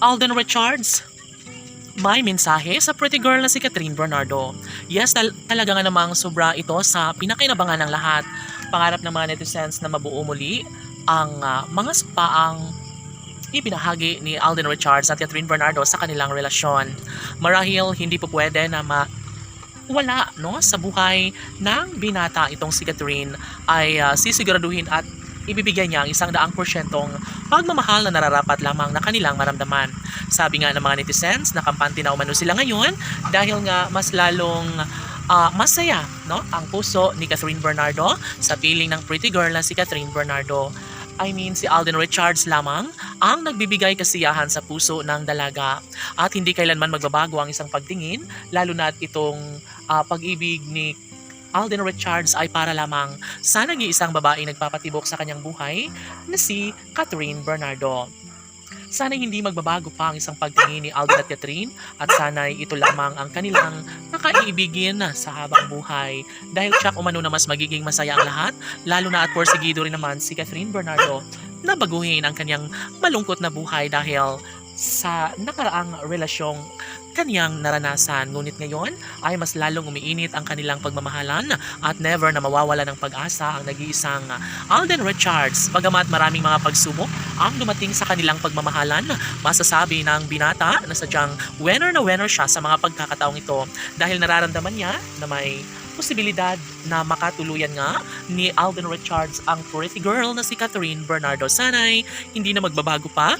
Alden Richards, may mensahe sa pretty girl na si Catherine Bernardo. Yes, talaga nga namang sobra ito sa pinakinabangan ng lahat. Pangarap ng mga netizens na mabuo muli ang mga sapaang ibinahagi ni Alden Richards at Catherine Bernardo sa kanilang relasyon. Marahil hindi po pwede na wala no sa buhay ng binata itong si Catherine ay sisiguraduhin at ibibigay niya ang 100% pagmamahal na nararapat lamang na kanilang maramdaman. Sabi nga ng mga netizens, nakampante na umano sila ngayon dahil nga mas lalong masaya no ang puso ni Catherine Bernardo sa piling ng pretty girl na si Catherine Bernardo. I mean, si Alden Richards lamang ang nagbibigay kasiyahan sa puso ng dalaga at hindi kailanman magbabago ang isang pagtingin, lalo na itong pag-ibig ni Alden Richards ay para lamang sa nag-iisang babaeng nagpapatibok sa kanyang buhay na si Catherine Bernardo. Sana'y hindi magbabago pa ang isang pagtingin ni Alden at Catherine at sana'y ito lamang ang kanilang nakaiibigin sa habang buhay dahil siya umano na mas magiging masaya ang lahat, lalo na at porsigido rin naman si Catherine Bernardo na baguhin ang kanyang malungkot na buhay dahil sa nakaraang relasyong kaniyang naranasan. Ngunit ngayon ay mas lalong umiinit ang kanilang pagmamahalan at never na mawawala ng pag-asa ang nag-iisang Alden Richards. Bagamat maraming mga pagsubok ang dumating sa kanilang pagmamahalan, masasabi ng binata na sadyang winner na winner siya sa mga pagkakataong ito dahil nararamdaman niya na may posibilidad na makatuluyan nga ni Alden Richards ang pretty girl na si Catherine Bernardo. Sana'y hindi na magbabago pa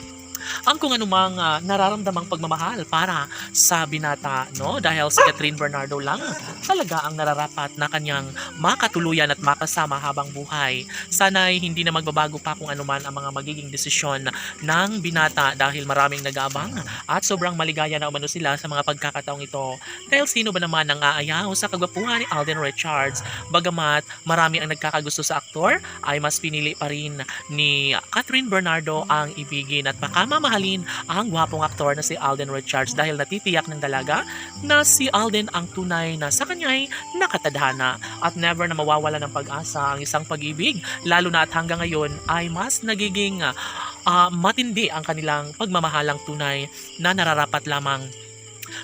ang kung anumang nararamdamang pagmamahal para sa binata, no? Dahil si Catherine Bernardo lang talaga ang nararapat na kanyang makatuluyan at makasama habang buhay. Sana'y hindi na magbabago pa kung anuman ang mga magiging desisyon ng binata dahil maraming nag-aabang at sobrang maligaya na umano sila sa mga pagkakataong ito. Dahil sino ba naman ang aayaw sa kagwapuhan ni Alden Richards? Bagamat marami ang nagkakagusto sa aktor, ay mas pinili pa rin ni Catherine Bernardo ang ibigin at mamahalin ang gwapong aktor na si Alden Richards dahil natitiyak ng dalaga na si Alden ang tunay na sa kanya'y nakatadhana at never na mawawala ng pag-asa ang isang pag-ibig, lalo na at hanggang ngayon ay mas nagiging matindi ang kanilang pagmamahalang tunay na nararapat lamang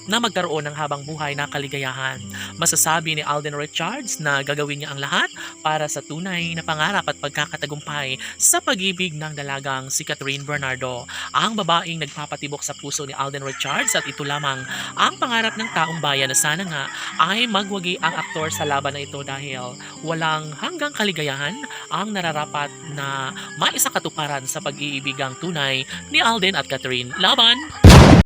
na magkaroon ng habang buhay na kaligayahan. Masasabi ni Alden Richards na gagawin niya ang lahat para sa tunay na pangarap at pagkakatagumpay sa pag-ibig ng dalagang si Catherine Bernardo. Ang babaeng nagpapatibok sa puso ni Alden Richards at ito lamang ang pangarap ng taong bayan na sana nga ay magwagi ang aktor sa laban na ito dahil walang hanggang kaligayahan ang nararapat na maisakatuparan sa pag-iibigang tunay ni Alden at Catherine. Laban!